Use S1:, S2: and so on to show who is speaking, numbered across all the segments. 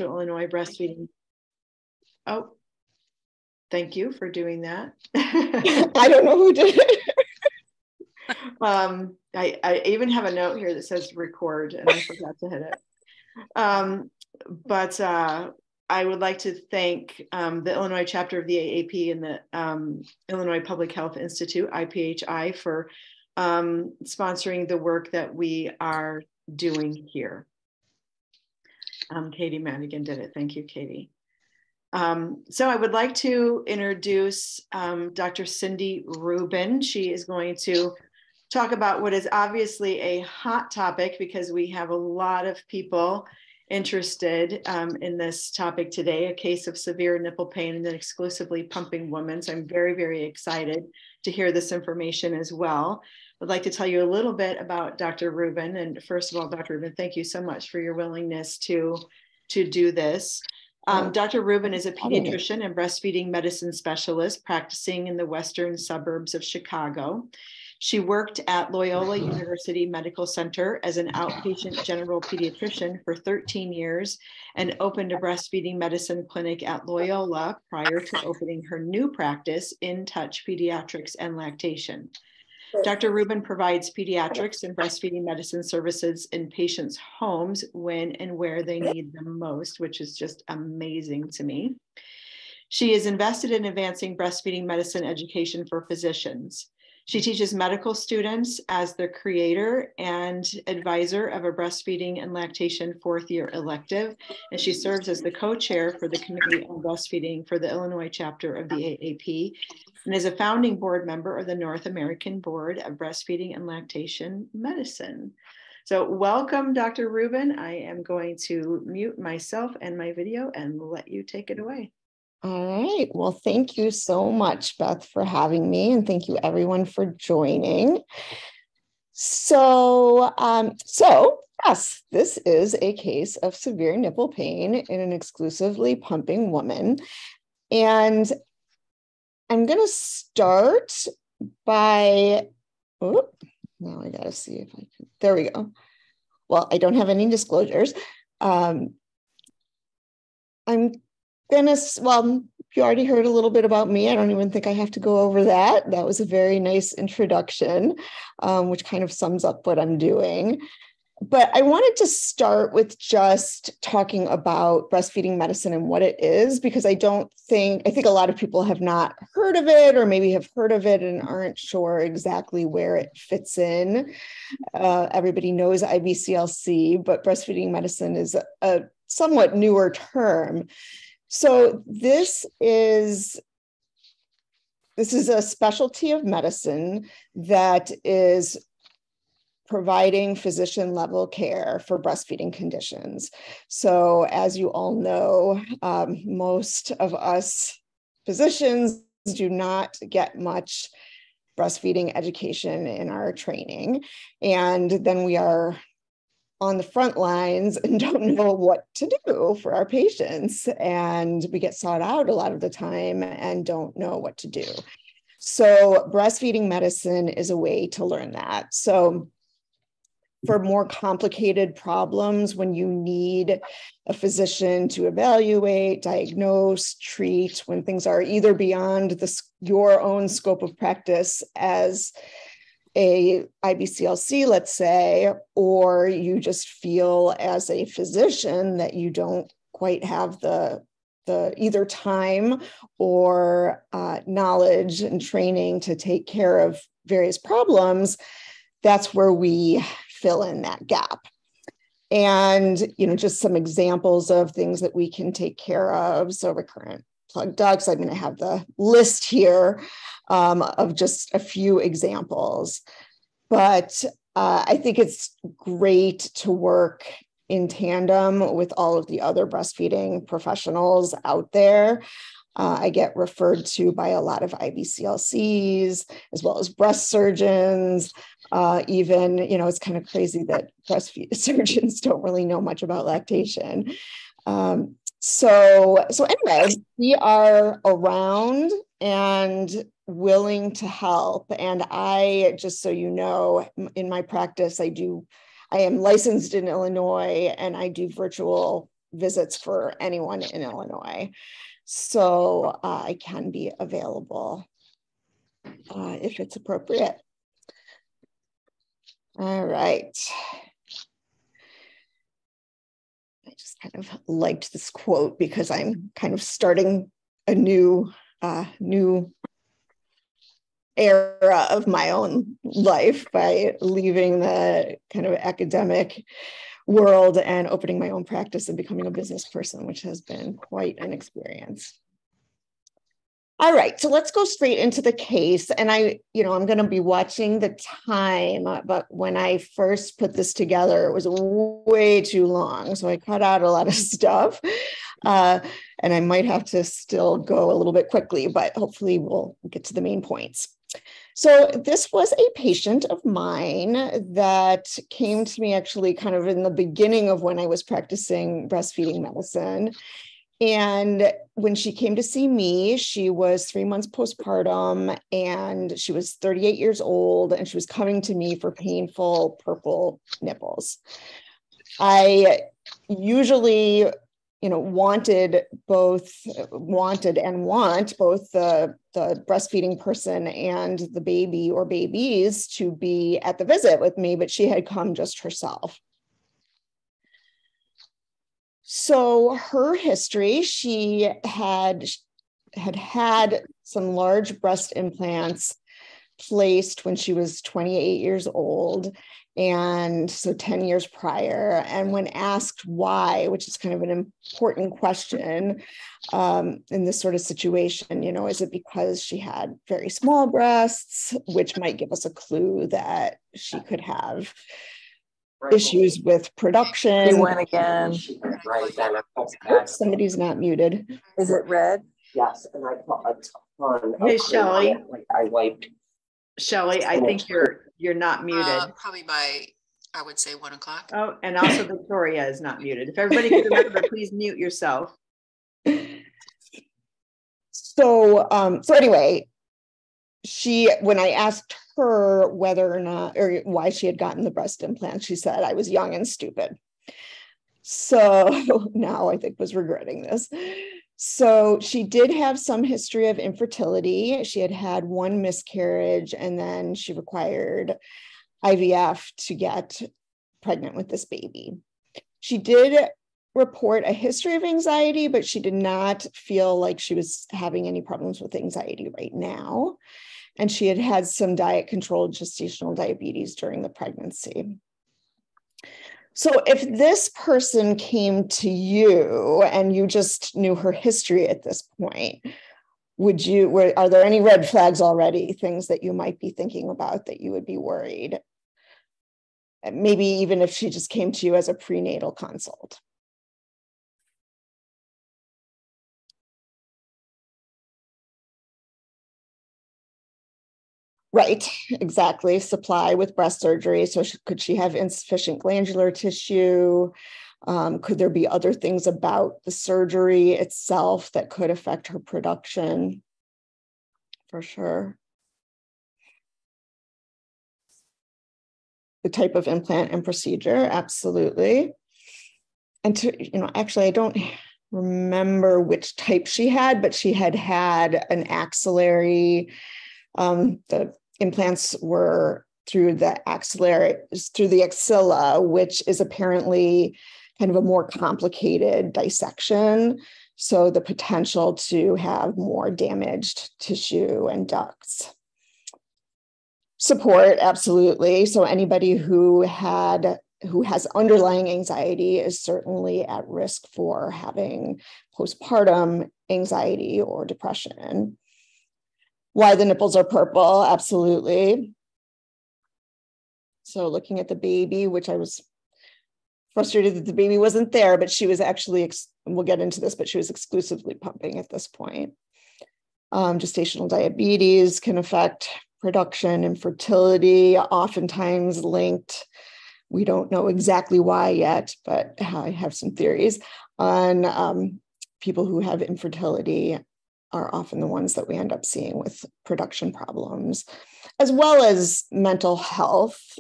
S1: Illinois breastfeeding. Oh, thank you for doing that.
S2: I don't know who did it.
S1: I even have a note here that says record, and I forgot to hit it. But I would like to thank the Illinois chapter of the AAP and the Illinois Public Health Institute, IPHI, for sponsoring the work that we are doing here. Katie Madigan did it. Thank you, Katie. So I would like to introduce Dr. Cindy Rubin. She is going to talk about what is obviously a hot topic because we have a lot of people interested in this topic today, a case of severe nipple pain in an exclusively pumping woman. So I'm very, very excited to hear this information as well. I'd like to tell you a little bit about Dr. Rubin. And first of all, Dr. Rubin, thank you so much for your willingness to do this. Dr. Rubin is a pediatrician and breastfeeding medicine specialist practicing in the western suburbs of Chicago. She worked at Loyola University Medical Center as an outpatient general pediatrician for 13 years and opened a breastfeeding medicine clinic at Loyola prior to opening her new practice, In Touch Pediatrics and Lactation. Dr. Rubin provides pediatrics and breastfeeding medicine services in patients' homes when and where they need them most, which is just amazing to me. She is invested in advancing breastfeeding medicine education for physicians. She teaches medical students as the creator and advisor of a breastfeeding and lactation fourth-year elective, and she serves as the co-chair for the Committee on Breastfeeding for the Illinois chapter of the AAP, and is a founding board member of the North American Board of Breastfeeding and Lactation Medicine. So welcome, Dr. Rubin. I am going to mute myself and my video and let you take it away.
S2: All right. Well, thank you so much, Beth, for having me, and thank you everyone for joining. So yes, this is a case of severe nipple pain in an exclusively pumping woman. And I'm going to start by, now I got to see if I can, there we go. Well, I don't have any disclosures. Well, you already heard a little bit about me. I don't even think I have to go over that. That was a very nice introduction, which kind of sums up what I'm doing. But I wanted to start with just talking about breastfeeding medicine and what it is, because I think a lot of people have not heard of it, or maybe have heard of it and aren't sure exactly where it fits in. Everybody knows IBCLC, but breastfeeding medicine is a somewhat newer term. So this is a specialty of medicine that is providing physician level care for breastfeeding conditions. So as you all know, most of us physicians do not get much breastfeeding education in our training. And then we are on the front lines and don't know what to do for our patients. And we get sought out a lot of the time and don't know what to do. So breastfeeding medicine is a way to learn that. So for more complicated problems, when you need a physician to evaluate, diagnose, treat, when things are either beyond your own scope of practice as a IBCLC, let's say, or you just feel as a physician that you don't quite have the either time or knowledge and training to take care of various problems, that's where we fill in that gap. And, just some examples of things that we can take care of. So recurrent plug ducts, I'm going to have the list here of just a few examples. But I think it's great to work in tandem with all of the other breastfeeding professionals out there. I get referred to by a lot of IBCLCs, as well as breast surgeons. Even, it's kind of crazy that breastfeed surgeons don't really know much about lactation. So anyway, we are around and willing to help. And I, just so you know, in my practice, I am licensed in Illinois, and I do virtual visits for anyone in Illinois. So I can be available if it's appropriate. All right. I just kind of liked this quote because I'm kind of starting a new era of my own life by leaving the kind of academic world and opening my own practice and becoming a business person, which has been quite an experience. All right, so let's go straight into the case. And I'm going to be watching the time, but when I first put this together, it was way too long. So I cut out a lot of stuff. And I might have to still go a little bit quickly, but hopefully we'll get to the main points. So this was a patient of mine that came to me actually kind of in the beginning of when I was practicing breastfeeding medicine. And when she came to see me, she was 3 months postpartum and she was 38 years old and she was coming to me for painful purple nipples. I usually, wanted and want both the breastfeeding person and the baby or babies to be at the visit with me, but she had come just herself. So her history, she had some large breast implants placed when she was 28 years old, and so 10 years prior. And when asked why, which is kind of an important question in this sort of situation, is it because she had very small breasts, which might give us a clue that she could have issues with production.
S3: You went again.
S2: Oops, somebody's not muted.
S3: Is it red?
S4: Yes, and I put a ton.
S1: Hey, Shelley.
S4: I wiped.
S1: Shelley, I think you're not muted.
S5: Probably by, I would say 1 o'clock.
S1: Oh, and also Victoria is not muted. If everybody could remember, please mute yourself.
S2: So anyway, when I asked her whether or not, or why she had gotten the breast implant, she said, I was young and stupid. So now I think was regretting this. So she did have some history of infertility. She had had one miscarriage and then she required IVF to get pregnant with this baby. She did report a history of anxiety, but she did not feel like she was having any problems with anxiety right now. And she had had some diet-controlled gestational diabetes during the pregnancy. So if this person came to you and you just knew her history at this point, are there any red flags already, things that you might be thinking about that you would be worried? Maybe even if she just came to you as a prenatal consult. Right, exactly. Supply with breast surgery. So could she have insufficient glandular tissue? Could there be other things about the surgery itself that could affect her production? For sure. The type of implant and procedure, absolutely. And actually, I don't remember which type she had, but she had an axillary. The implants were through the axilla, which is apparently kind of a more complicated dissection. So the potential to have more damaged tissue and ducts. Support, absolutely. So anybody who has underlying anxiety is certainly at risk for having postpartum anxiety or depression. Why the nipples are purple, absolutely. So looking at the baby, which I was frustrated that the baby wasn't there, but she was actually, we'll get into this, but she was exclusively pumping at this point. Gestational diabetes can affect production and fertility, oftentimes linked. We don't know exactly why yet, but I have some theories on people who have infertility are often the ones that we end up seeing with production problems, as well as mental health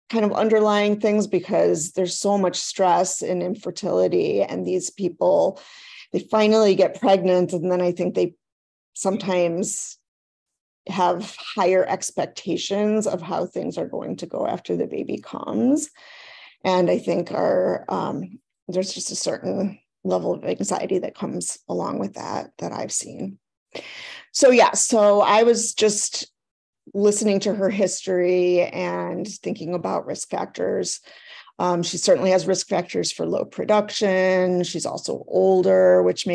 S2: kind of underlying things, because there's so much stress in infertility, and these people, they finally get pregnant, and then I think they sometimes have higher expectations of how things are going to go after the baby comes. And I think there's just a certain level of anxiety that comes along with that I've seen. So yeah, so I was just listening to her history and thinking about risk factors. She certainly has risk factors for low production. She's also older, which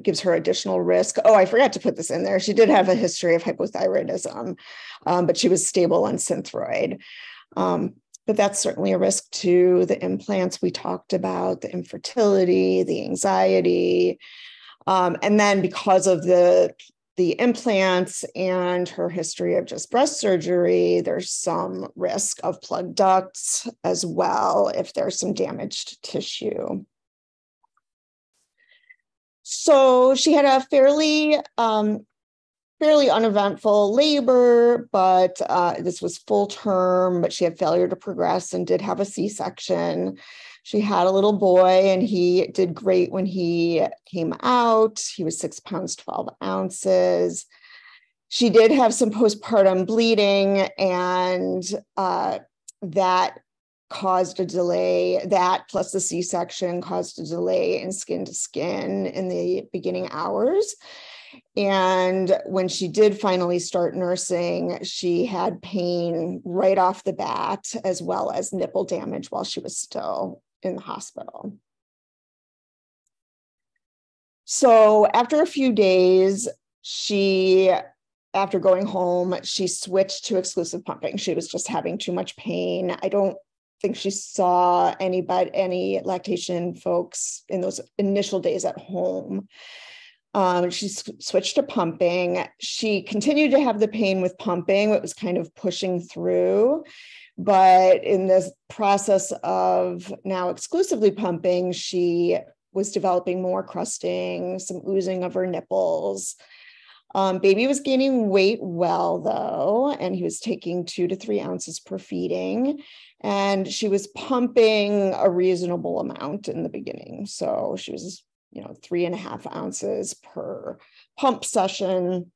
S2: gives her additional risk. Oh, I forgot to put this in there. She did have a history of hypothyroidism, but she was stable on Synthroid. But that's certainly a risk to the implants we talked about, the infertility, the anxiety. And then because of the implants and her history of just breast surgery, there's some risk of plugged ducts as well if there's some damaged tissue. So she had a fairly uneventful labor, but this was full term, but she had failure to progress and did have a C-section. She had a little boy, and he did great when he came out. He was 6 pounds, 12 ounces. She did have some postpartum bleeding, and that caused a delay. That plus the C-section caused a delay in skin to skin in the beginning hours. And when she did finally start nursing, she had pain right off the bat, as well as nipple damage while she was still in the hospital. So after a few days, after going home, she switched to exclusive pumping. She was just having too much pain. I don't think she saw any lactation folks in those initial days at home. She switched to pumping. She continued to have the pain with pumping. It was kind of pushing through. But in this process of now exclusively pumping, she was developing more crusting, some oozing of her nipples. Baby was gaining weight well, though, and he was taking 2 to 3 ounces per feeding. And she was pumping a reasonable amount in the beginning. So she was 3.5 ounces per pump session.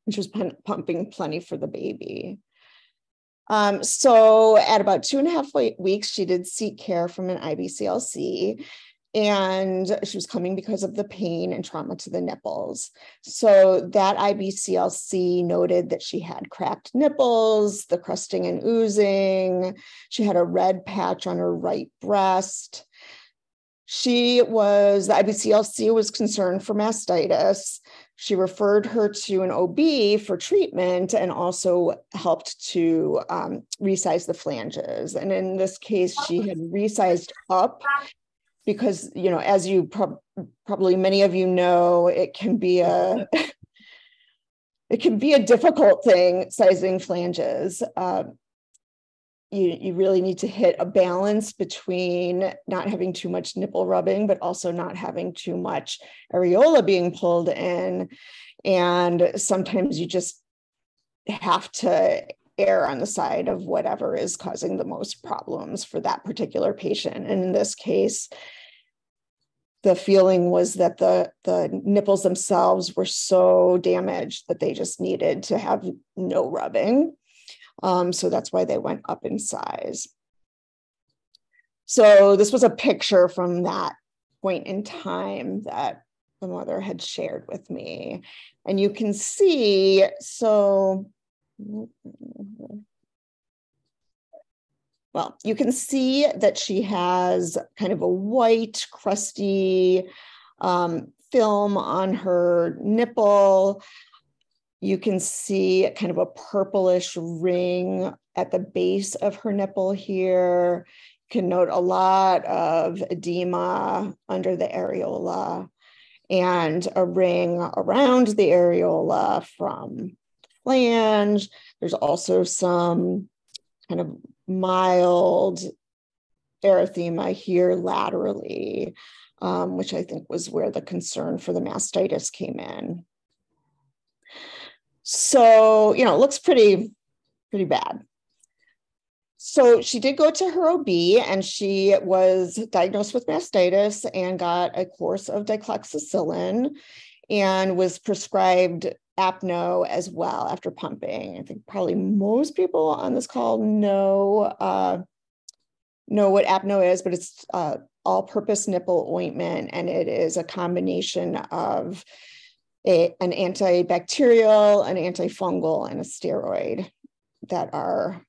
S2: And she was pumping plenty for the baby. So at about 2.5 weeks, she did seek care from an IBCLC, and she was coming because of the pain and trauma to the nipples. So that IBCLC noted that she had cracked nipples, the crusting and oozing. She had a red patch on her right breast. The IBCLC was concerned for mastitis. She referred her to an OB for treatment and also helped to resize the flanges. And in this case, she had resized up because, as you probably many of you know, it can be a difficult thing, sizing flanges. You really need to hit a balance between not having too much nipple rubbing, but also not having too much areola being pulled in. And sometimes you just have to err on the side of whatever is causing the most problems for that particular patient. And in this case, the feeling was that the nipples themselves were so damaged that they just needed to have no rubbing. So that's why they went up in size. So this was a picture from that point in time that the mother had shared with me. And you can see, you can see that she has kind of a white, crusty film on her nipple. You can see kind of a purplish ring at the base of her nipple here. You can note a lot of edema under the areola and a ring around the areola from flange. There's also some kind of mild erythema here laterally, which I think was where the concern for the mastitis came in. So, it looks pretty bad. So she did go to her OB, and she was diagnosed with mastitis and got a course of dicloxacillin and was prescribed Apno as well after pumping. I think probably most people on this call know what Apno is, but it's all-purpose nipple ointment, and it is a combination of an antibacterial, an antifungal, and a steroid that are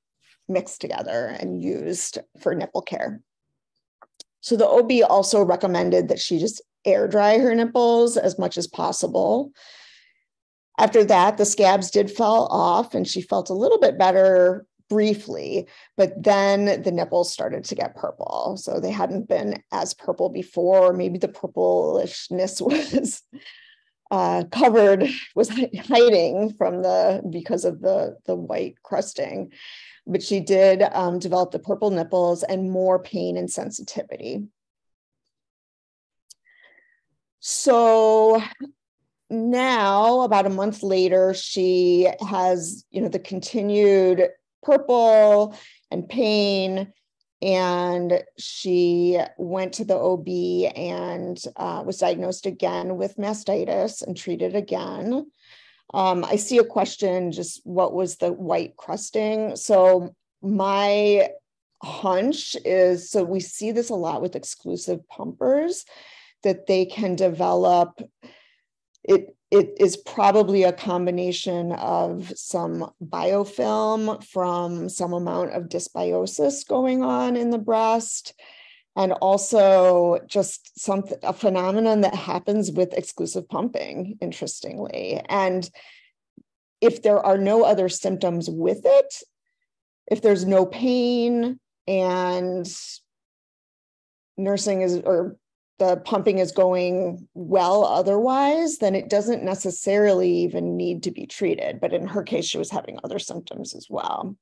S2: mixed together and used for nipple care. So the OB also recommended that she just air dry her nipples as much as possible. After that, the scabs did fall off and she felt a little bit better briefly, but then the nipples started to get purple. So they hadn't been as purple before. Maybe the purplishness was was hiding from because of the white crusting. But she did develop the purple nipples and more pain and sensitivity. So now, about a month later, she has, the continued purple and pain, and she went to the OB and was diagnosed again with mastitis and treated again. I see a question, just what was the white crusting? So my hunch is, so we see this a lot with exclusive pumpers, that they can develop, it is probably a combination of some biofilm from some amount of dysbiosis going on in the breast, and also just a phenomenon that happens with exclusive pumping, interestingly. And if there are no other symptoms with it, if there's no pain and the pumping is going well otherwise, then it doesn't necessarily even need to be treated. But in her case, she was having other symptoms as well.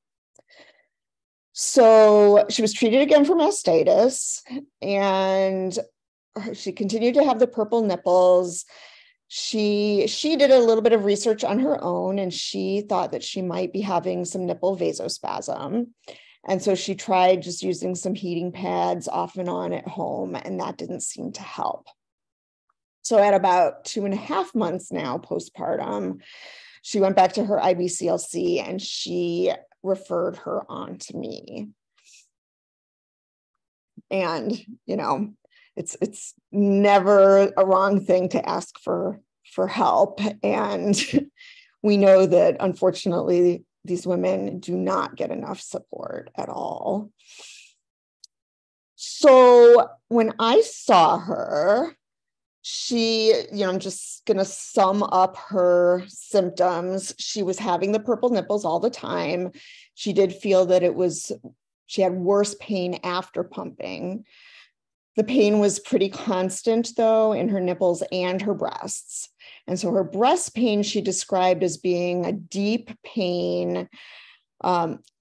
S2: So she was treated again for mastitis, and she continued to have the purple nipples. She did a little bit of research on her own, and she thought that she might be having some nipple vasospasm. And so she tried just using some heating pads off and on at home, and that didn't seem to help. So at about 2.5 months now postpartum, she went back to her IBCLC and she referred her on to me. And, it's never a wrong thing to ask for help. And we know that unfortunately, these women do not get enough support at all. So when I saw her, I'm just going to sum up her symptoms. She was having the purple nipples all the time. She did feel that she had worse pain after pumping. The pain was pretty constant, though, in her nipples and her breasts. And so her breast pain she described as being a deep pain,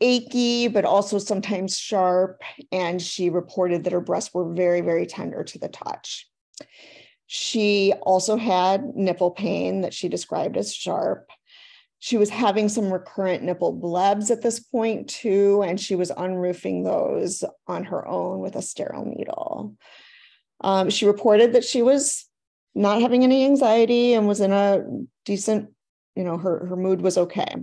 S2: achy, but also sometimes sharp. And she reported that her breasts were very, very tender to the touch. She also had nipple pain that she described as sharp. She was having some recurrent nipple blebs at this point too, and she was unroofing those on her own with a sterile needle. She reported that she was not having any anxiety and was in a decent, her mood was okay.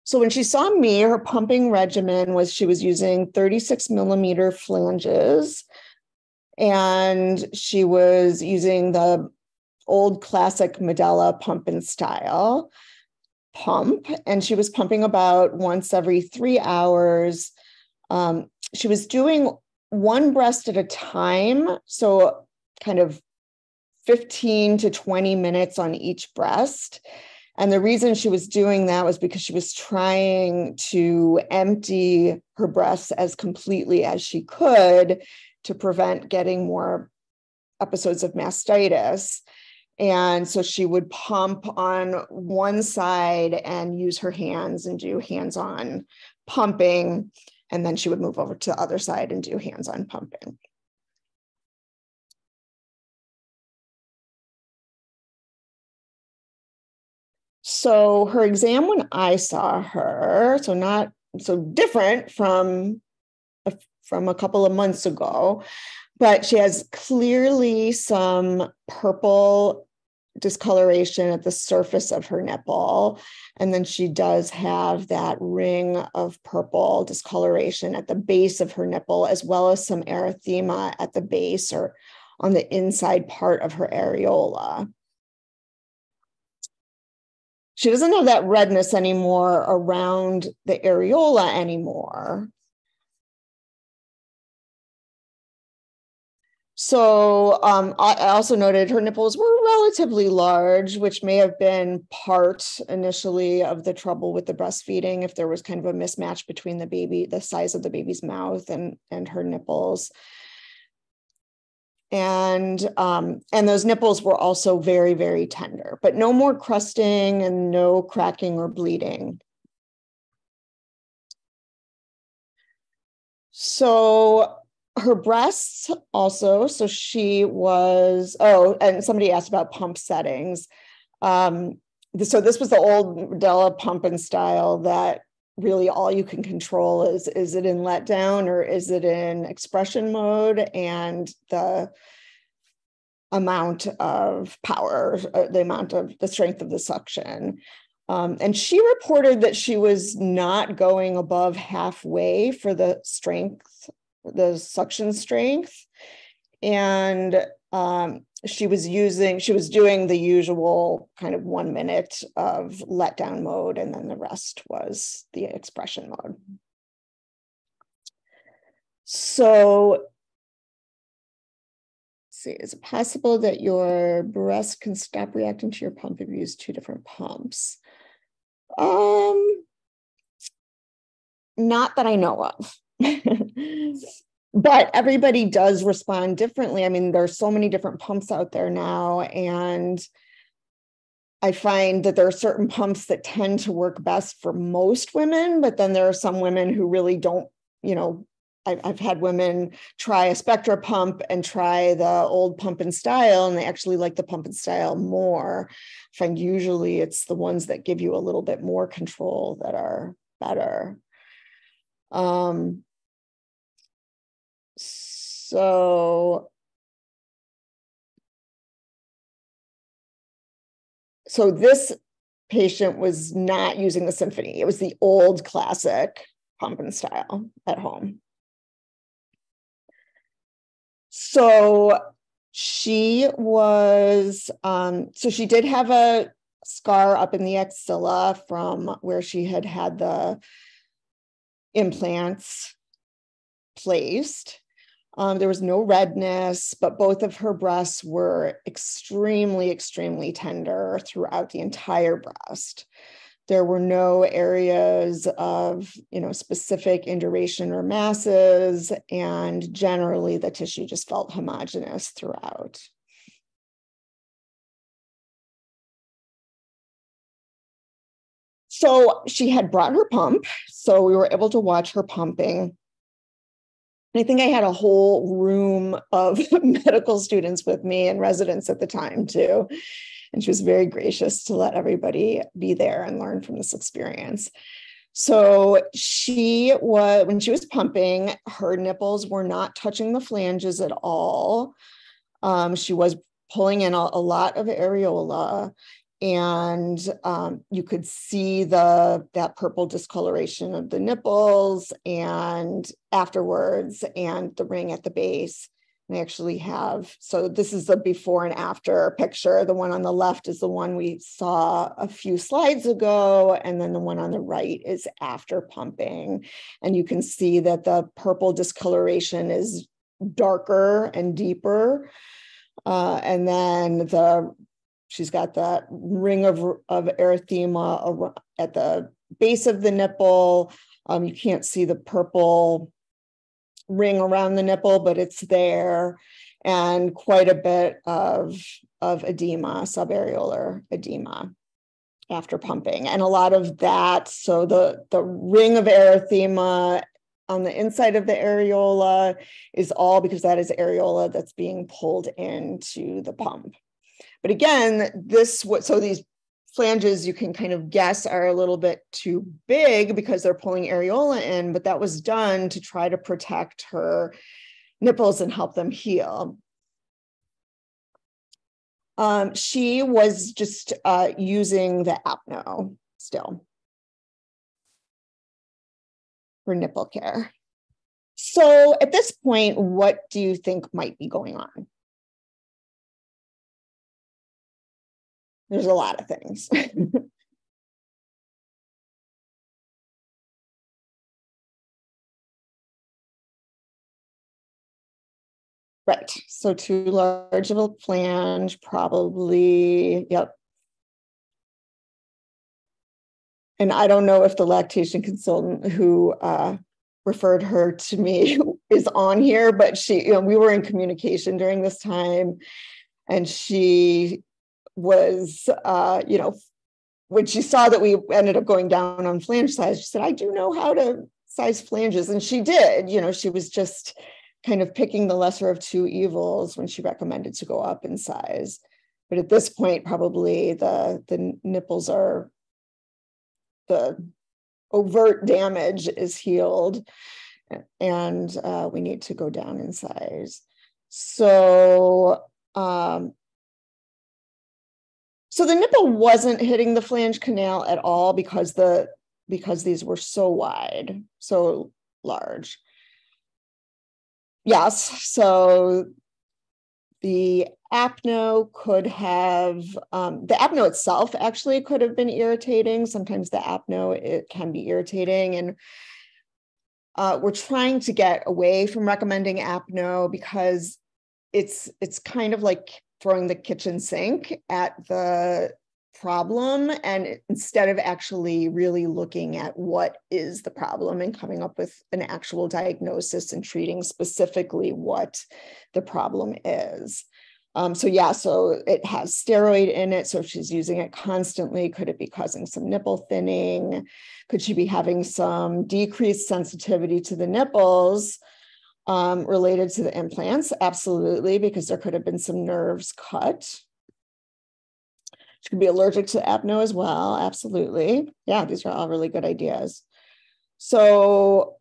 S2: So when she saw me, her pumping regimen was she was using 36 millimeter flanges, and she was using the old classic Medela pump and style pump, and she was pumping about once every 3 hours. She was doing one breast at a time, so kind of 15 to 20 minutes on each breast. And the reason she was doing that was because she was trying to empty her breasts as completely as she could to prevent getting more episodes of mastitis. And so she would pump on one side and use her hands and do hands-on pumping. And then she would move over to the other side and do hands-on pumping. So her exam when I saw her, so not so different from a couple of months ago, but she has clearly some purple discoloration at the surface of her nipple. And then she does have that ring of purple discoloration at the base of her nipple, as well as some erythema at the base or on the inside part of her areola. She doesn't have that redness anymore around the areola anymore. So I also noted her nipples were relatively large, which may have been part initially of the trouble with the breastfeeding, if there was kind of a mismatch between the size of the baby's mouth and her nipples. And those nipples were also very, very tender, but no more crusting and no cracking or bleeding. So her breasts also, so she was, and somebody asked about pump settings. So this was the old Della pump and style that really all you can control is it in letdown or is it in expression mode, and the amount of power, the strength of the suction. And she reported that she was not going above halfway for the suction strength. And she was doing the usual kind of 1 minute of letdown mode, and then the rest was the expression mode. So let's see, is it possible that your breast can stop reacting to your pump if you use 2 different pumps? Not that I know of. But everybody does respond differently. I mean, there's so many different pumps out there now, and I find that there are certain pumps that tend to work best for most women, but then there are some women who really don't, I've had women try a Spectra pump and try the old pump and style, and they actually like the pump and style more. I find usually it's the ones that give you a little bit more control that are better. So this patient was not using the Symphony. It was the old classic pump and style at home. So she was, so she did have a scar up in the axilla from where she had the implants placed. There was no redness, but both of her breasts were extremely, extremely tender throughout the entire breast. There were no areas of, specific induration or masses, and generally the tissue just felt homogeneous throughout. So she had brought her pump, so we were able to watch her pumping. I think I had a whole room of medical students with me and residents at the time too. And she was very gracious to let everybody be there and learn from this experience. So when she was pumping, her nipples were not touching the flanges at all. She was pulling in a lot of areola, and you could see that purple discoloration of the nipples and afterwards, and the ring at the base. And I actually so this is the before and after picture. The one on the left is the one we saw a few slides ago, and then the one on the right is after pumping. And you can see that the purple discoloration is darker and deeper. And then she's got that ring of erythema at the base of the nipple. You can't see the purple ring around the nipple, but it's there, and quite a bit of edema, subareolar edema after pumping. And a lot of that, so the ring of erythema on the inside of the areola is all because that is areola that's being pulled into the pump. But again, so these flanges, you can kind of guess, are a little bit too big because they're pulling areola in, but that was done to try to protect her nipples and help them heal. She was just using the Apno still for nipple care. So at this point, what do you think might be going on? There's a lot of things. Right, so too large of a flange, probably, yep. And I don't know if the lactation consultant who referred her to me is on here, but she, we were in communication during this time, and she was, when she saw that we ended up going down on flange size, she said, I do know how to size flanges. And she did, she was just kind of picking the lesser of two evils when she recommended to go up in size. But at this point, probably the nipples are, the overt damage is healed, and we need to go down in size. So, so the nipple wasn't hitting the flange canal at all because these were so wide, so large. Yes, so the apno could have, the apno itself actually could have been irritating. Sometimes the apno, it can be irritating, and we're trying to get away from recommending apno because it's kind of like throwing the kitchen sink at the problem, and instead of actually really looking at what is the problem and coming up with an actual diagnosis and treating specifically what the problem is. So it has steroid in it. So if she's using it constantly, could it be causing some nipple thinning? Could she be having some decreased sensitivity to the nipples related to the implants? Absolutely, because there could have been some nerves cut. She could be allergic to apno as well. Absolutely. Yeah, these are all really good ideas. So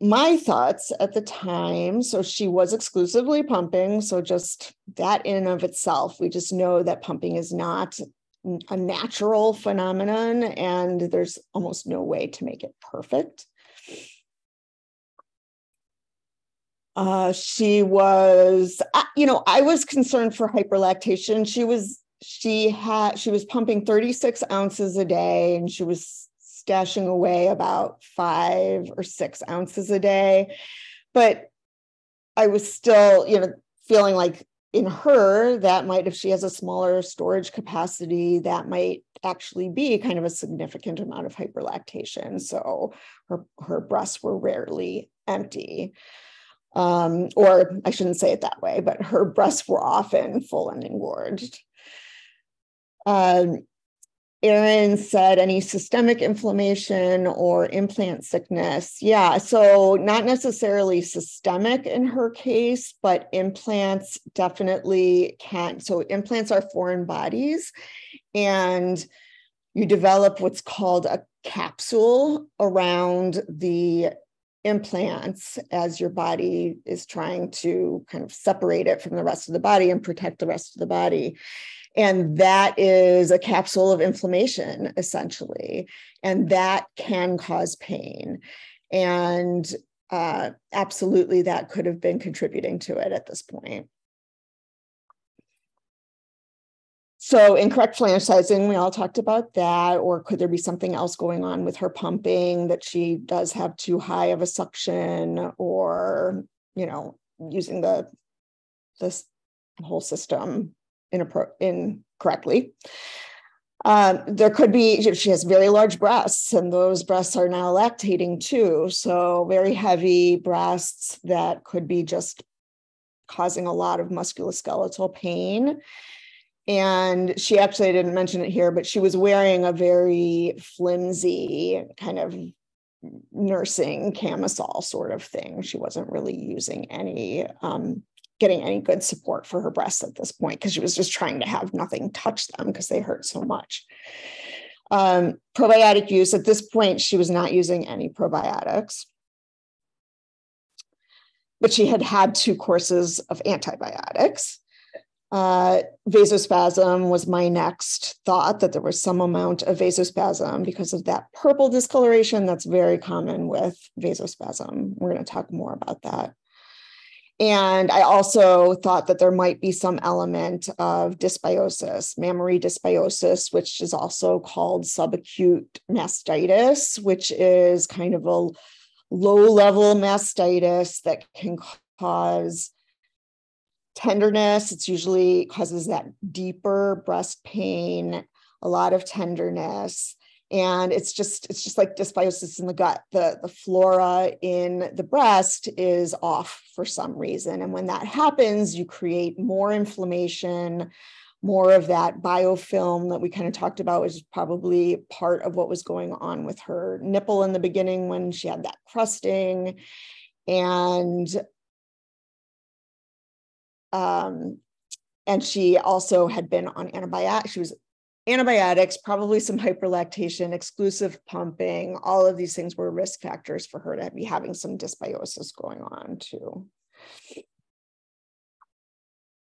S2: my thoughts at the time, so she was exclusively pumping. So just that in and of itself, we just know that pumping is not a natural phenomenon, and there's almost no way to make it perfect. She was, I was concerned for hyperlactation. She was pumping 36 ounces a day, and she was stashing away about 5 or 6 ounces a day. But I was still, feeling like in her, that might, if she has a smaller storage capacity, that might actually be kind of a significant amount of hyperlactation. So her breasts were rarely empty. Or I shouldn't say it that way, but her breasts were often full and engorged. Erin said any systemic inflammation or implant sickness. Yeah, so not necessarily systemic in her case, but implants definitely can. So implants are foreign bodies, and you develop what's called a capsule around the implants as your body is trying to kind of separate it from the rest of the body and protect the rest of the body. And that is a capsule of inflammation, essentially. And that can cause pain. And absolutely, that could have been contributing to it at this point. So incorrect flange sizing, we all talked about that. Or could there be something else going on with her pumping, that she does have too high of a suction, or, using the whole system incorrectly. There could be, she has very large breasts, and those breasts are now lactating too. So very heavy breasts that could be just causing a lot of musculoskeletal pain. And she actually, I didn't mention it here, but she was wearing a very flimsy kind of nursing camisole sort of thing. She wasn't really using any getting any good support for her breasts at this point, because she was just trying to have nothing touch them because they hurt so much. Probiotic use, at this point, she was not using any probiotics, but she had had 2 courses of antibiotics. Vasospasm was my next thought, that there was some amount of vasospasm because of that purple discoloration that's very common with vasospasm. We're going to talk more about that. And I also thought that there might be some element of dysbiosis, mammary dysbiosis, which is also called subacute mastitis, which is kind of a low-level mastitis that can cause tenderness. It's usually causes that deeper breast pain, a lot of tenderness. And it's just like dysbiosis in the gut. The flora in the breast is off for some reason. And when that happens, you create more inflammation, more of that biofilm that we kind of talked about was probably part of what was going on with her nipple in the beginning when she had that crusting. And she also had been on antibiotics. She was antibiotics, probably some hyperlactation, exclusive pumping. All of these things were risk factors for her to be having some dysbiosis going on too.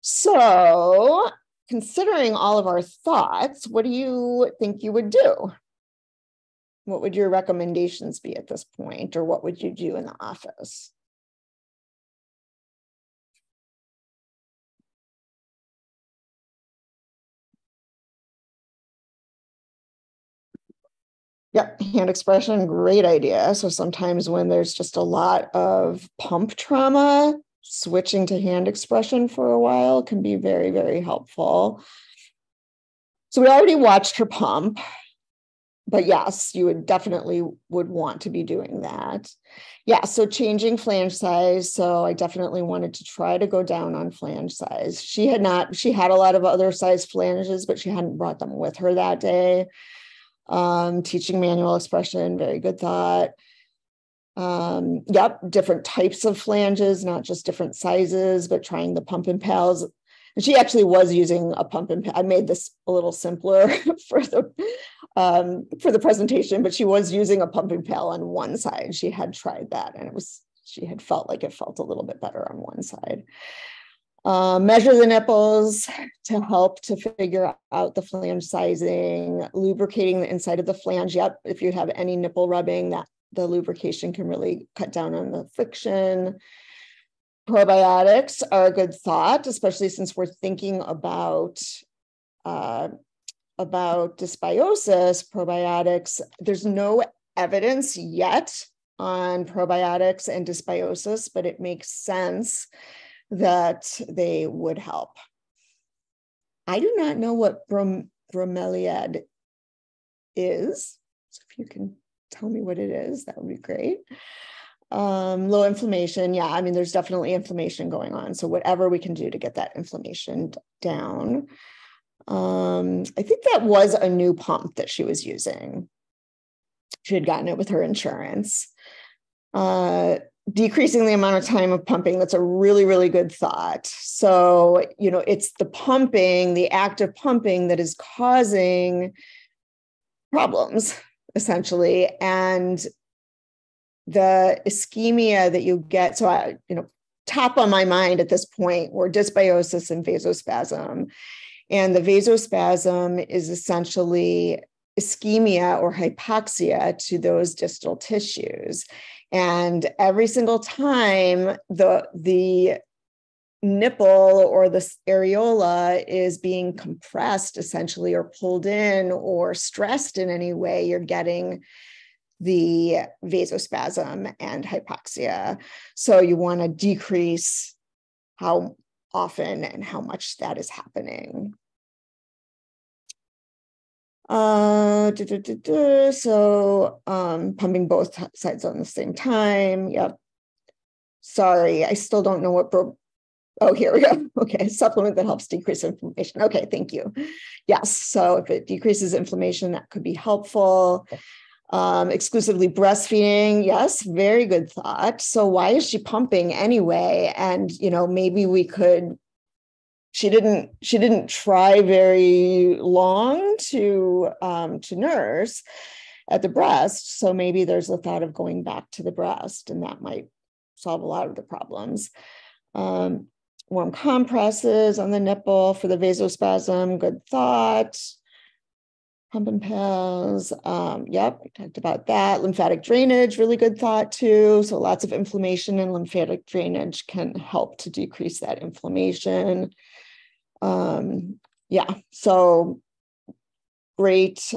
S2: So, considering all of our thoughts, what do you think you would do? What would your recommendations be at this point, or what would you do in the office? Yep, hand expression, great idea. So sometimes when there's just a lot of pump trauma, switching to hand expression for a while can be very, very helpful. So we already watched her pump, but yes, you would definitely want to be doing that. Yeah, so changing flange size. So I definitely wanted to try to go down on flange size. She had a lot of other size flanges, but she hadn't brought them with her that day. Teaching manual expression, very good thought. Yep, different types of flanges, not just different sizes, but trying the pump and pals. And she actually was using a pump and pal. I made this a little simpler for the presentation, but she was using a pump and pal on one side. She had tried that, and she had felt like it felt a little bit better on one side. Measure the nipples to help to figure out the flange sizing, lubricating the inside of the flange. Yep, if you have any nipple rubbing, that the lubrication can really cut down on the friction. Probiotics are a good thought, especially since we're thinking about dysbiosis. Probiotics, there's no evidence yet on probiotics and dysbiosis, but it makes sense that they would help. I do not know what bromeliad is. So if you can tell me what it is, that would be great. Low inflammation. Yeah, I mean, there's definitely inflammation going on. So whatever we can do to get that inflammation down. I think that was a new pump that she was using. She had gotten it with her insurance. Decreasing the amount of time of pumping, that's a really, really good thought. So, it's the pumping, the act of pumping that is causing problems, essentially. And the ischemia that you get, so top on my mind at this point were dysbiosis and vasospasm. And the vasospasm is essentially ischemia or hypoxia to those distal tissues. And every single time the nipple or the areola is being compressed, essentially, or pulled in or stressed in any way, you're getting the vasospasm and hypoxia. So you want to decrease how often and how much that is happening. So pumping both sides on the same time. Yep. Sorry, I still don't know what oh, here we go. Okay, supplement that helps decrease inflammation. Okay, thank you. Yes, so if it decreases inflammation, that could be helpful. Exclusively breastfeeding, yes, very good thought. So why is she pumping anyway? And, maybe we could, she didn't try very long to nurse at the breast. So maybe there's a thought of going back to the breast, and that might solve a lot of the problems. Warm compresses on the nipple for the vasospasm, good thought. Pump and pads, yep, we talked about that. Lymphatic drainage, really good thought too. So lots of inflammation and lymphatic drainage can help to decrease that inflammation. Yeah, so great,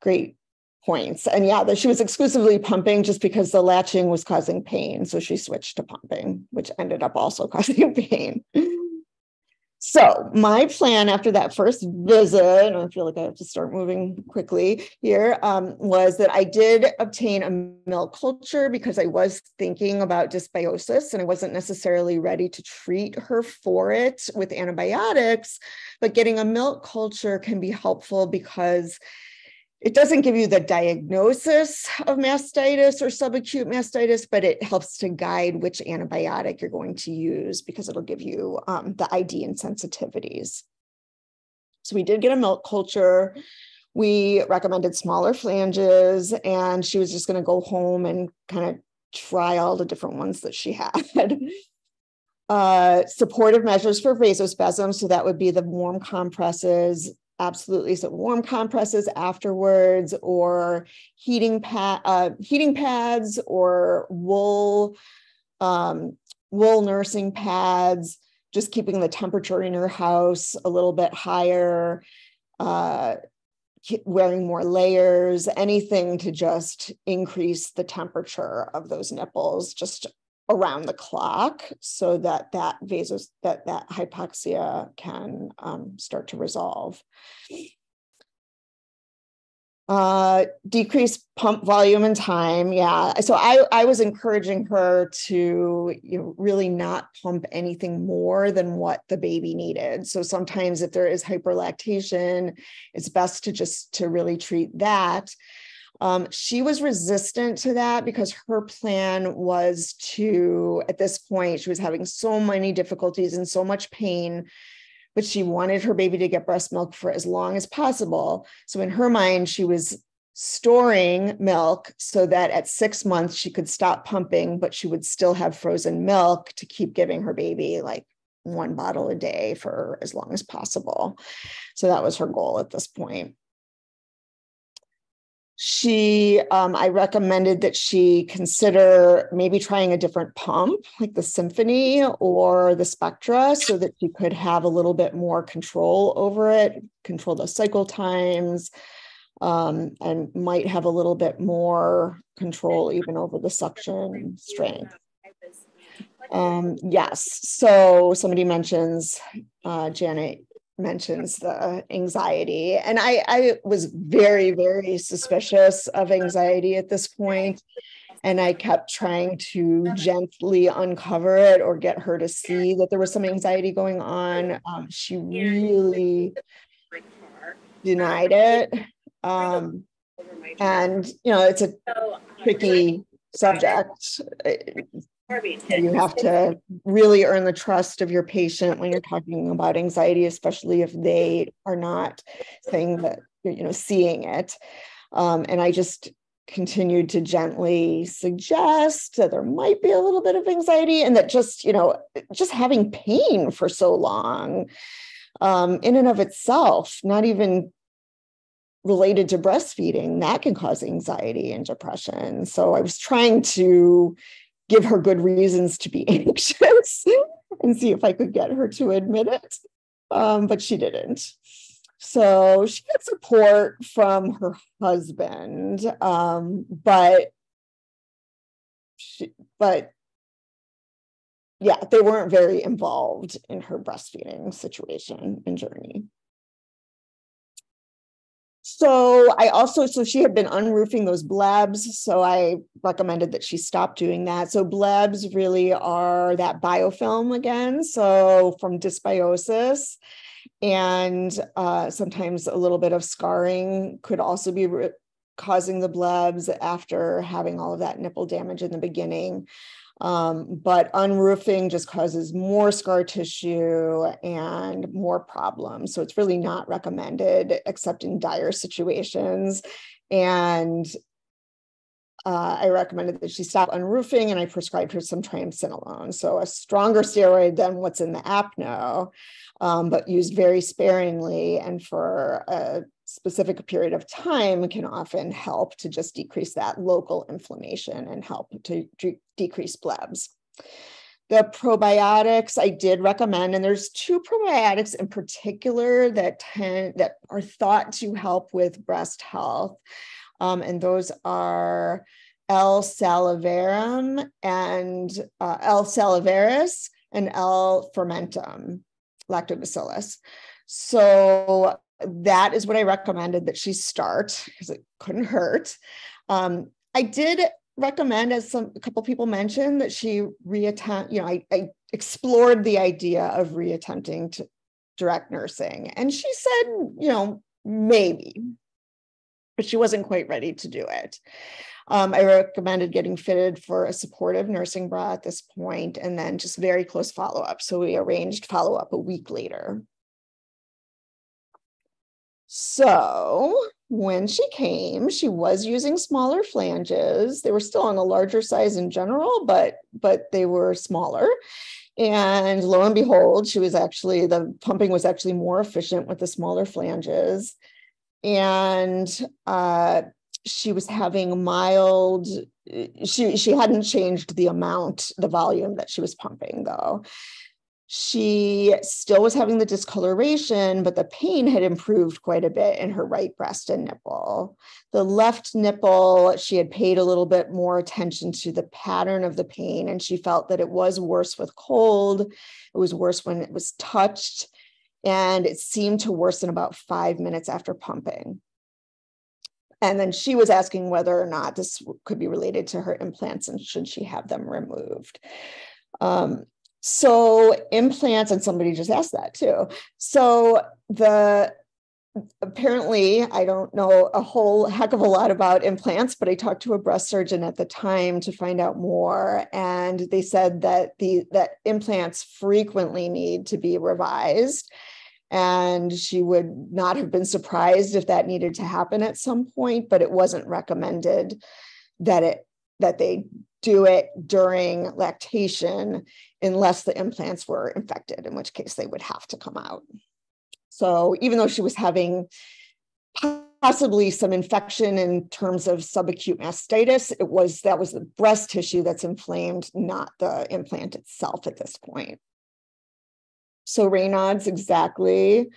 S2: great points. And yeah, that she was exclusively pumping just because the latching was causing pain. So she switched to pumping, which ended up also causing pain. So my plan after that first visit, and I feel like I have to start moving quickly here, was that I did obtain a milk culture because I was thinking about dysbiosis and I wasn't necessarily ready to treat her for it with antibiotics, but getting a milk culture can be helpful because it doesn't give you the diagnosis of mastitis or subacute mastitis, but it helps to guide which antibiotic you're going to use because it'll give you the ID and sensitivities. So we did get a milk culture. We recommended smaller flanges, and she was just going to go home and kind of try all the different ones that she had. Supportive measures for vasospasm. So that would be the warm compresses. Absolutely. So warm compresses afterwards, or heating pads, or wool nursing pads, just keeping the temperature in your house a little bit higher, wearing more layers, anything to just increase the temperature of those nipples just around the clock, so that that hypoxia can start to resolve. Decrease pump volume and time. Yeah. So I was encouraging her to really not pump anything more than what the baby needed. So sometimes if there is hyperlactation, it's best to really treat that. She was resistant to that because her plan was to, at this point, she was having so many difficulties and so much pain, but she wanted her baby to get breast milk for as long as possible. So in her mind, she was storing milk so that at 6 months she could stop pumping, but she would still have frozen milk to keep giving her baby like 1 bottle a day for as long as possible. So that was her goal at this point. I recommended that she consider maybe trying a different pump, like the Symphony or the Spectra, so that she could have a little bit more control over it, control the cycle times, and might have a little bit more control even over the suction strength. Yes, so somebody mentions, Janet mentions the anxiety, and I was very, very suspicious of anxiety at this point, and I kept trying to gently uncover it or get her to see that there was some anxiety going on. She really denied it, and it's a tricky subject. You have to really earn the trust of your patient when you're talking about anxiety, especially if they are not saying that, seeing it. And I just continued to gently suggest that there might be a little bit of anxiety, and that just having pain for so long, in and of itself, not even related to breastfeeding, that can cause anxiety and depression. So I was trying to give her good reasons to be anxious and see if I could get her to admit it. But she didn't. So she had support from her husband, but yeah, they weren't very involved in her breastfeeding situation and journey. So she had been unroofing those blebs. So I recommended that she stop doing that. So blebs really are that biofilm again. So from dysbiosis, and sometimes a little bit of scarring could also be causing the blebs after having all of that nipple damage in the beginning. But unroofing just causes more scar tissue and more problems. So it's really not recommended except in dire situations. And I recommended that she stop unroofing, and I prescribed her some triamcinolone. So a stronger steroid than what's in the Apno, but used very sparingly and for a specific period of time can often help to just decrease that local inflammation and help to decrease blebs. The probiotics I did recommend, and there's 2 probiotics in particular that are thought to help with breast health. And those are L. salivarum and L. salivaris and L. fermentum, lactobacillus. So that is what I recommended that she start because it couldn't hurt. I did recommend, as a couple people mentioned, that she reattempt, I explored the idea of reattempting to direct nursing. And she said, maybe, but she wasn't quite ready to do it. I recommended getting fitted for a supportive nursing bra at this point, and then just very close follow-up. So we arranged follow-up a week later. So when she came, she was using smaller flanges. They were still on a larger size in general, but they were smaller. And lo and behold, the pumping was actually more efficient with the smaller flanges. And she was having mild, she hadn't changed the volume that she was pumping though. She still was having the discoloration, but the pain had improved quite a bit in her right breast and nipple. The left nipple, she had paid a little bit more attention to the pattern of the pain, and she felt that it was worse with cold. It was worse when it was touched, and it seemed to worsen about 5 minutes after pumping. And then she was asking whether or not this could be related to her implants and should she have them removed. So implants, and somebody just asked that too. So apparently, I don't know a whole heck of a lot about implants, but I talked to a breast surgeon at the time to find out more. And they said that that implants frequently need to be revised. And she would not have been surprised if that needed to happen at some point, but it wasn't recommended that they do it during lactation unless the implants were infected, in which case they would have to come out. So even though she was having possibly some infection in terms of subacute mastitis, that was the breast tissue that's inflamed, not the implant itself at this point. So Raynaud's, exactly.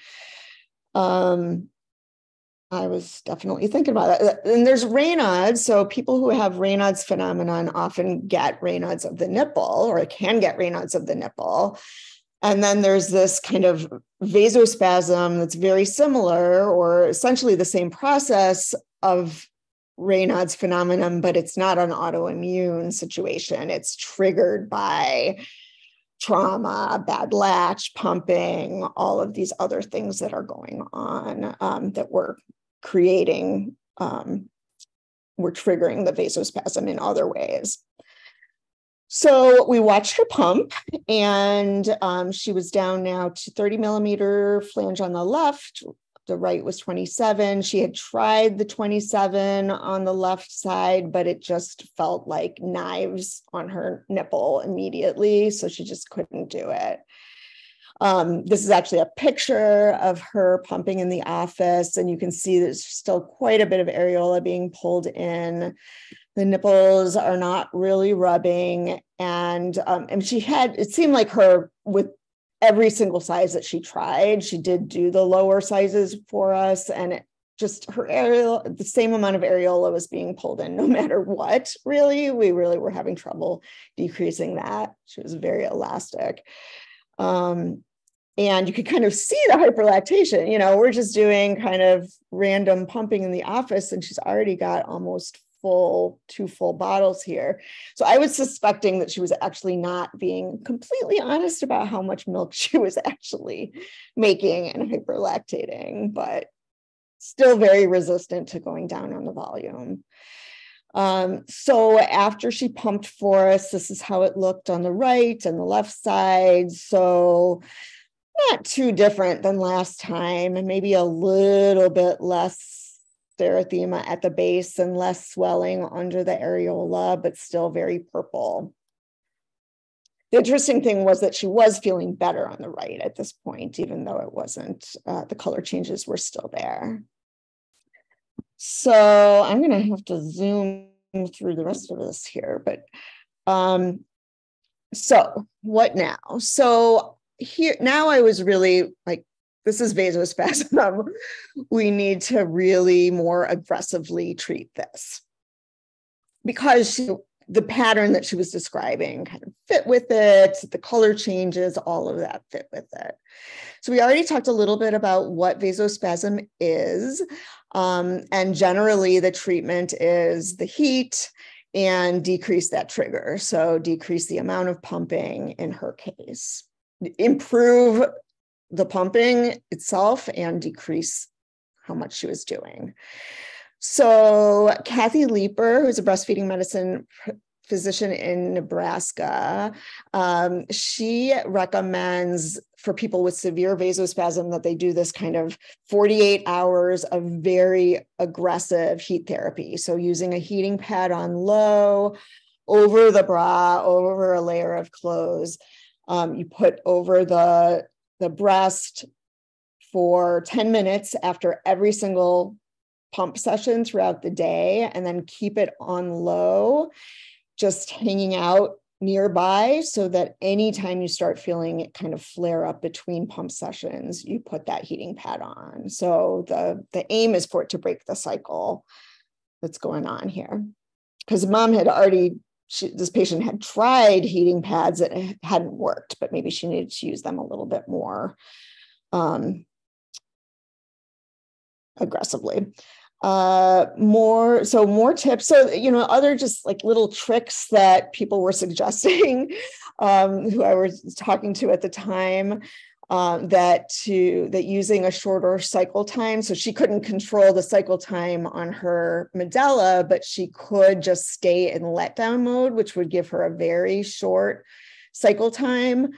S2: I was definitely thinking about that. And there's Raynaud's. So people who have Raynaud's phenomenon often get Raynaud's of the nipple, or can get Raynaud's of the nipple. And then there's this kind of vasospasm that's very similar, or essentially the same process of Raynaud's phenomenon, but it's not an autoimmune situation. It's triggered by trauma, bad latch, pumping, all of these other things that are going on that we're creating, we're triggering the vasospasm in other ways. So we watched her pump, and she was down now to 30 millimeter flange on the left. The right was 27. She had tried the 27 on the left side, but it just felt like knives on her nipple immediately. So she just couldn't do it. This is actually a picture of her pumping in the office, and you can see there's still quite a bit of areola being pulled in. The nipples are not really rubbing, and it seemed like her, with every single size that she tried, she did do the lower sizes for us, and her areola, the same amount of areola was being pulled in no matter what. Really, we really were having trouble decreasing that. She was very elastic. And you could kind of see the hyperlactation. We're just doing kind of random pumping in the office, and she's already got almost 2 full bottles here. So I was suspecting that she was actually not being completely honest about how much milk she was actually making and hyperlactating. But still very resistant to going down on the volume. So after she pumped for us, this is how it looked on the right and the left side. So not too different than last time, and maybe a little bit less erythema at the base and less swelling under the areola, but still very purple. The interesting thing was that she was feeling better on the right at this point, even though it wasn't, the color changes were still there. So I'm going to have to zoom through the rest of this here, but so what now? So here, now I was really like, this is vasospasm. We need to really more aggressively treat this because the pattern that she was describing kind of fit with it, the color changes, all of that fit with it. So we already talked a little bit about what vasospasm is. And generally the treatment is the heat and decrease that trigger. So decrease the amount of pumping in her case, improve the pumping itself and decrease how much she was doing. So Kathy Leeper, who's a breastfeeding medicine physician in Nebraska, she recommends for people with severe vasospasm that they do this kind of 48 hours of very aggressive heat therapy. So using a heating pad on low, over the bra, over a layer of clothes, you put over the breast for 10 minutes after every single pump session throughout the day, and then keep it on low, just hanging out nearby, so that anytime you start feeling it kind of flare up between pump sessions, you put that heating pad on. So the aim is for it to break the cycle that's going on here. Because mom had already, this patient had tried heating pads that hadn't worked, but maybe she needed to use them a little bit more aggressively. More tips. So, other just like little tricks that people were suggesting, who I was talking to at the time, that using a shorter cycle time. So she couldn't control the cycle time on her Medela, but she could just stay in letdown mode, which would give her a very short cycle time.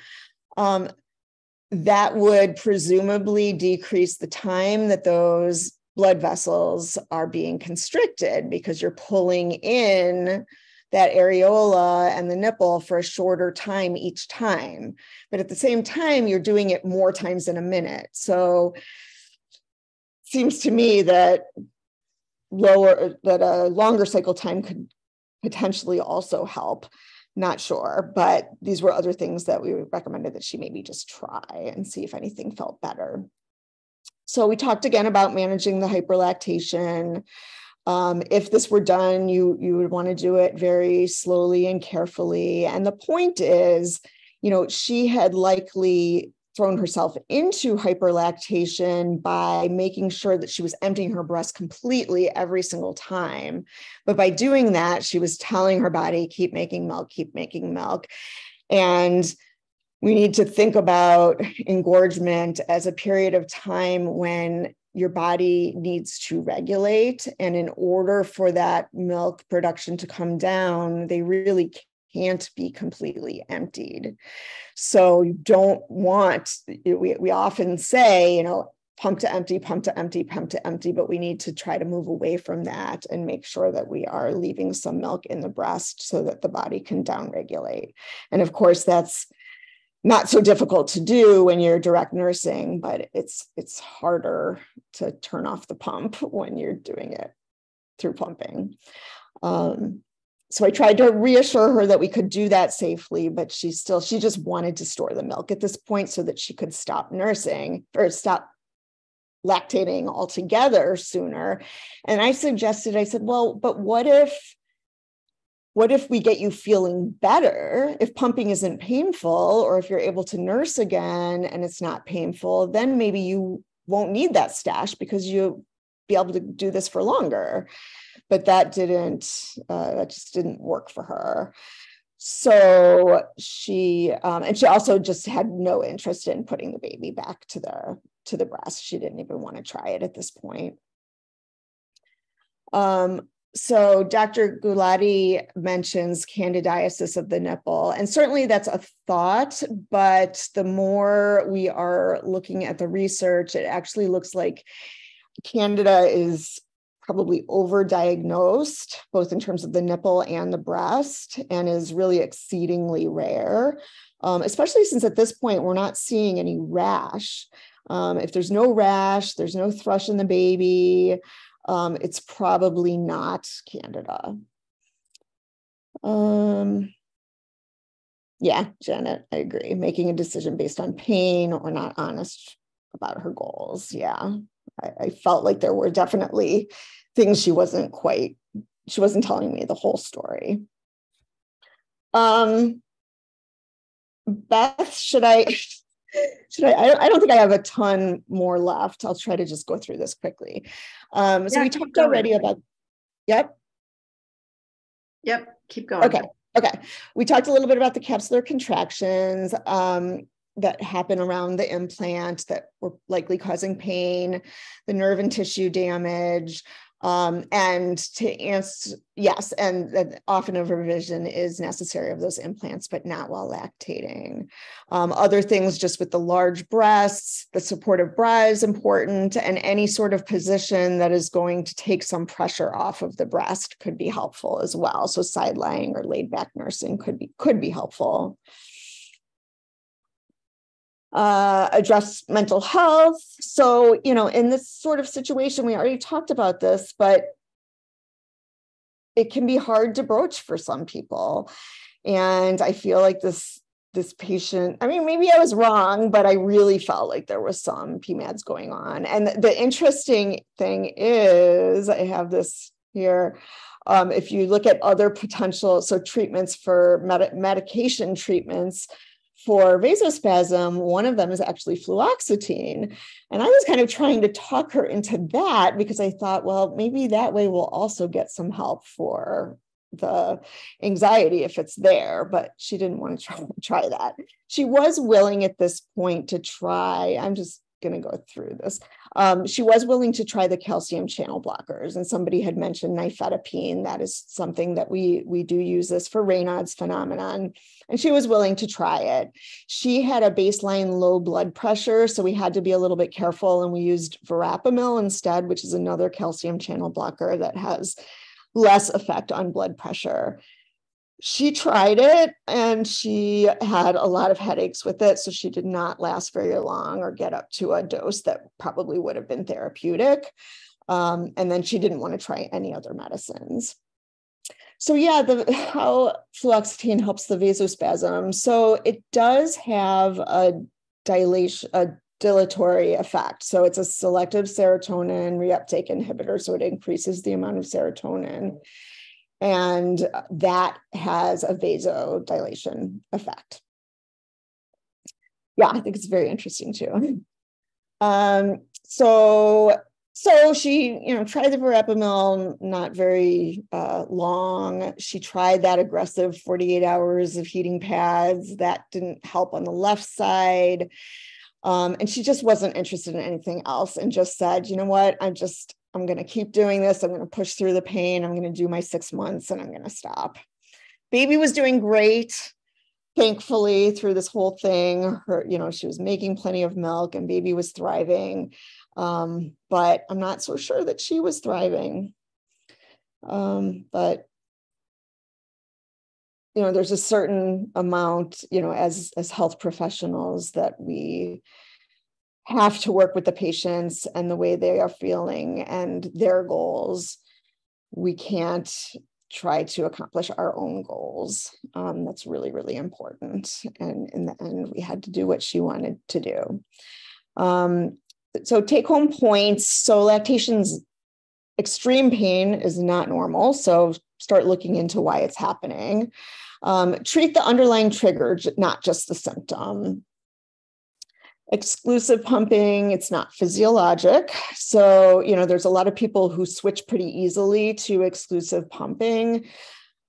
S2: That would presumably decrease the time that those blood vessels are being constricted, because you're pulling in that areola and the nipple for a shorter time each time. But at the same time, you're doing it more times in a minute. So it seems to me that a longer cycle time could potentially also help. Not sure, but these were other things that we recommended that she maybe just try and see if anything felt better. So we talked again about managing the hyperlactation. If this were done, you would want to do it very slowly and carefully. And the point is, she had likely thrown herself into hyperlactation by making sure that she was emptying her breast completely every single time. But by doing that, she was telling her body, keep making milk, keep making milk. And we need to think about engorgement as a period of time when your body needs to regulate. And in order for that milk production to come down, they really can't be completely emptied. So you don't want, we often say, pump to empty, pump to empty, pump to empty, but we need to try to move away from that and make sure that we are leaving some milk in the breast so that the body can downregulate. And of course, that's not so difficult to do when you're direct nursing, but it's harder to turn off the pump when you're doing it through pumping. So I tried to reassure her that we could do that safely, but she just wanted to store the milk at this point so that she could stop nursing or stop lactating altogether sooner. And I said, well, but what if we get you feeling better? If pumping isn't painful, or if you're able to nurse again and it's not painful, then maybe you won't need that stash because you'll be able to do this for longer. But that just didn't work for her. So she also just had no interest in putting the baby back to the breast. She didn't even want to try it at this point. So Dr. Gulati mentions candidiasis of the nipple, and certainly that's a thought, but the more we are looking at the research, it actually looks like Candida is probably overdiagnosed, both in terms of the nipple and the breast, and is really exceedingly rare, especially since at this point, we're not seeing any rash. If there's no rash, there's no thrush in the baby, it's probably not Candida. Yeah, Janet, I agree. Making a decision based on pain or not honest about her goals. Yeah, I felt like there were definitely things she wasn't telling me the whole story. Beth, I don't think I have a ton more left. I'll try to just go through this quickly. So we talked already about, Yep,
S1: keep going.
S2: Okay. We talked a little bit about the capsular contractions that happen around the implant that were likely causing pain, the nerve and tissue damage. And to answer, yes, and that often a revision is necessary of those implants, but not while lactating. Other things just with the large breasts, the supportive bra is important, and any sort of position that is going to take some pressure off of the breast could be helpful as well. So side lying or laid back nursing could be helpful. Address mental health. So, in this sort of situation, we already talked about this, but it can be hard to broach for some people. And I feel like this patient, maybe I was wrong, but I really felt like there was some PMADs going on. And the interesting thing is, I have this here. If you look at other potential, treatments for medication treatments, for vasospasm, one of them is actually fluoxetine. And I was kind of trying to talk her into that because I thought, well, maybe that way we'll also get some help for the anxiety if it's there, but she didn't want to try that. She was willing at this point to try, I'm just going to go through this. She was willing to try the calcium channel blockers, and somebody had mentioned nifedipine. That is something that we do use this for Raynaud's phenomenon, and she was willing to try it. She had a baseline low blood pressure, so we had to be a little bit careful, and we used verapamil instead, which is another calcium channel blocker that has less effect on blood pressure. She tried it and she had a lot of headaches with it. So she did not last very long or get up to a dose that probably would have been therapeutic. And then she didn't want to try any other medicines. So yeah, how fluoxetine helps the vasospasm. So it does have a dilatory effect. So it's a selective serotonin reuptake inhibitor. So it increases the amount of serotonin. And that has a vasodilation effect. Yeah, I think it's very interesting too. So she, tried the verapamil, not very long. She tried that aggressive 48 hours of heating pads. That didn't help on the left side. And she just wasn't interested in anything else and just said, you know what, I'm going to keep doing this. I'm going to push through the pain. I'm going to do my 6 months and I'm going to stop. Baby was doing great, thankfully, through this whole thing. She was making plenty of milk and baby was thriving. But I'm not so sure that she was thriving. But there's a certain amount, as health professionals that we have to work with the patients and the way they are feeling and their goals. We can't try to accomplish our own goals. That's really, really important. And in the end, we had to do what she wanted to do. So take home points. So lactation's extreme pain is not normal. So start looking into why it's happening. Treat the underlying trigger, not just the symptom. Exclusive pumping, it's not physiologic. So, there's a lot of people who switch pretty easily to exclusive pumping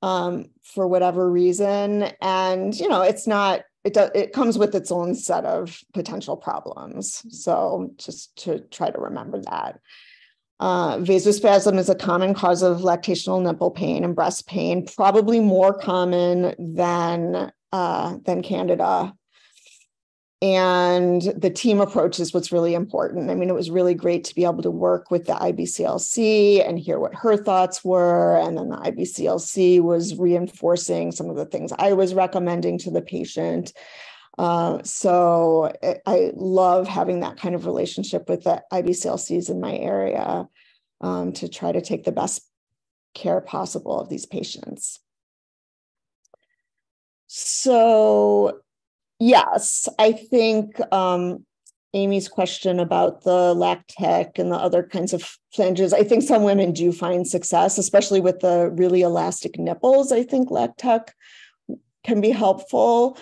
S2: for whatever reason. And, it comes with its own set of potential problems. So just to try to remember that. Vasospasm is a common cause of lactational nipple pain and breast pain, probably more common than Candida. And the team approach is what's really important. I mean, it was really great to be able to work with the IBCLC and hear what her thoughts were. And then the IBCLC was reinforcing some of the things I was recommending to the patient. So I love having that kind of relationship with the IBCLCs in my area to try to take the best care possible of these patients. So yes, I think Amy's question about the lactec and the other kinds of flanges, I think some women do find success, especially with the really elastic nipples. I think lactec can be helpful.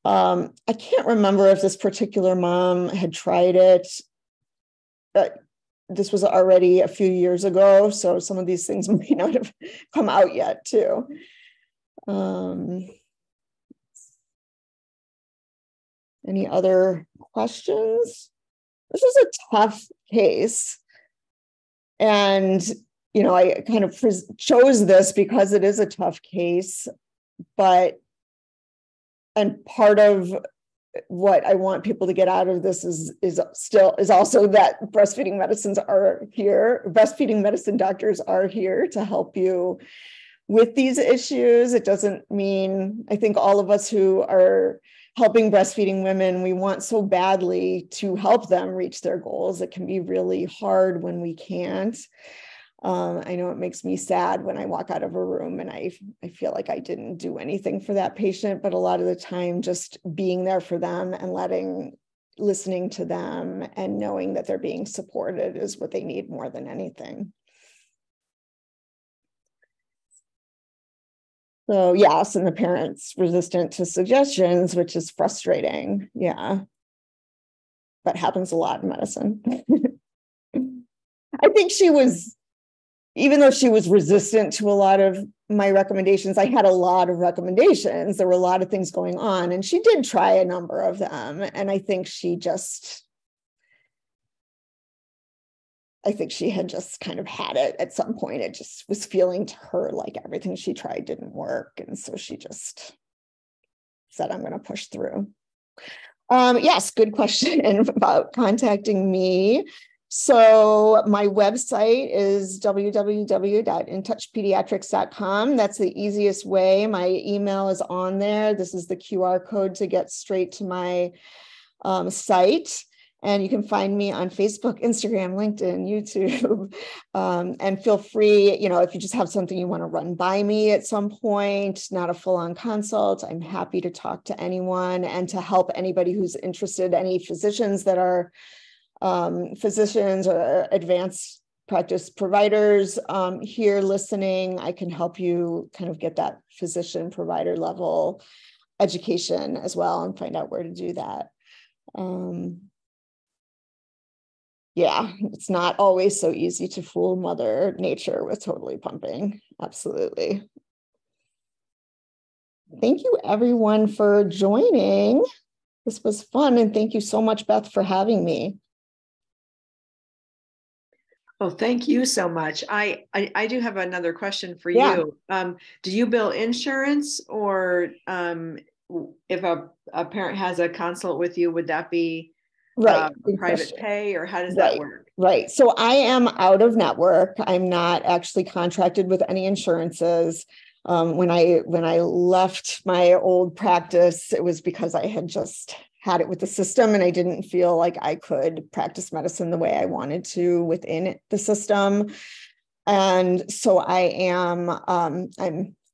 S2: I can't remember if this particular mom had tried it. This was already a few years ago, so some of these things may not have come out yet too. Any other questions? This is a tough case. And, you know, I kind of chose this because it is a tough case, and part of what I want people to get out of this is also that breastfeeding medicines are here. Breastfeeding medicine doctors are here to help you with these issues. It doesn't mean, I think all of us who are helping breastfeeding women, we want so badly to help them reach their goals. It can be really hard when we can't. I know it makes me sad when I walk out of a room and I feel like I didn't do anything for that patient, but a lot of the time just being there for them and listening to them and knowing that they're being supported is what they need more than anything. So yes, and the parent's resistant to suggestions, which is frustrating. Yeah, but happens a lot in medicine. I think she was, even though she was resistant to a lot of my recommendations, I had a lot of recommendations. There were a lot of things going on, and she did try a number of them. And I think she had just kind of had it at some point. It just was feeling to her like everything she tried didn't work. And so she just said, I'm going to push through. Yes, good question about contacting me. So my website is www.intouchpediatrics.com. That's the easiest way. My email is on there. This is the QR code to get straight to my site. And you can find me on Facebook, Instagram, LinkedIn, YouTube. And feel free, you know, if you just have something you want to run by me at some point, not a full-on consult, I'm happy to talk to anyone and to help anybody who's interested, any physicians that are physicians or advanced practice providers here listening. I can help you kind of get that physician provider level education as well and find out where to do that. Yeah, it's not always so easy to fool Mother Nature with totally pumping. Absolutely. Thank you everyone for joining. This was fun. And thank you so much, Beth, for having me.
S1: Oh, thank you so much. I do have another question for you. Do you bill insurance, or if a parent has a consult with you, would that be private pay, or how does that work?
S2: Right. So I am out of network. I'm not actually contracted with any insurances. When I left my old practice, it was because I had just had it with the system and I didn't feel like I could practice medicine the way I wanted to within the system. And so I'm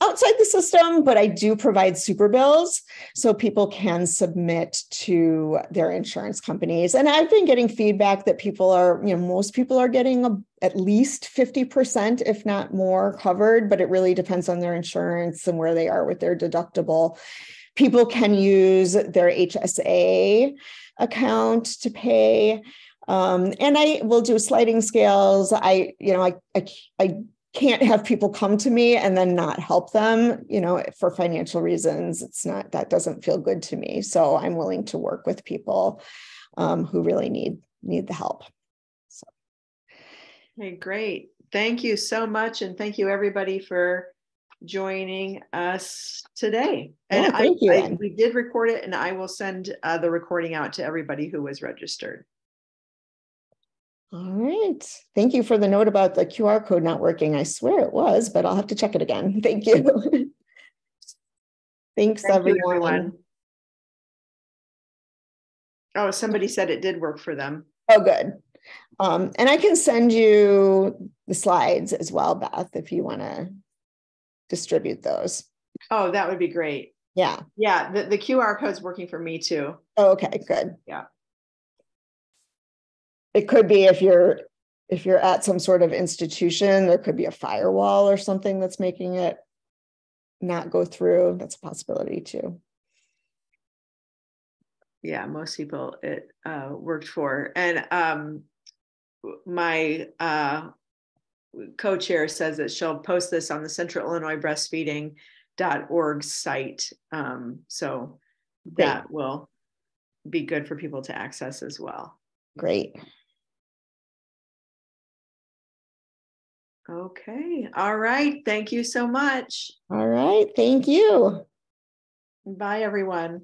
S2: outside the system, but I do provide super bills so people can submit to their insurance companies. And I've been getting feedback that people are, you know, most people are getting at least 50%, if not more, covered, but it really depends on their insurance and where they are with their deductible. People can use their HSA account to pay. And I will do sliding scales. I can't have people come to me and then not help them, you know, for financial reasons. That doesn't feel good to me. So I'm willing to work with people who really need the help. So
S1: Okay, great. Thank you so much. And thank you everybody for joining us today. And
S2: Yeah, thank you.
S1: we did record it, and I will send the recording out to everybody who was registered.
S2: All right. Thank you for the note about the QR code not working. I swear it was, but I'll have to check it again. Thank you. Thanks,
S1: Thank you,
S2: everyone.
S1: Oh, somebody said it did work for them.
S2: Oh, good. And I can send you the slides as well, Beth, if you want to distribute those.
S1: Oh, that would be great.
S2: Yeah.
S1: Yeah, the QR code's working for me too.
S2: Oh, okay, good.
S1: Yeah.
S2: It could be if you're at some sort of institution, there could be a firewall or something that's making it not go through. That's a possibility too.
S1: Yeah, most people it worked for. And my co-chair says that she'll post this on the Central Illinois Breastfeeding.org site. So that will be good for people to access as well.
S2: Great.
S1: Okay. All right. Thank you so much.
S2: All right. Thank you.
S1: Bye, everyone.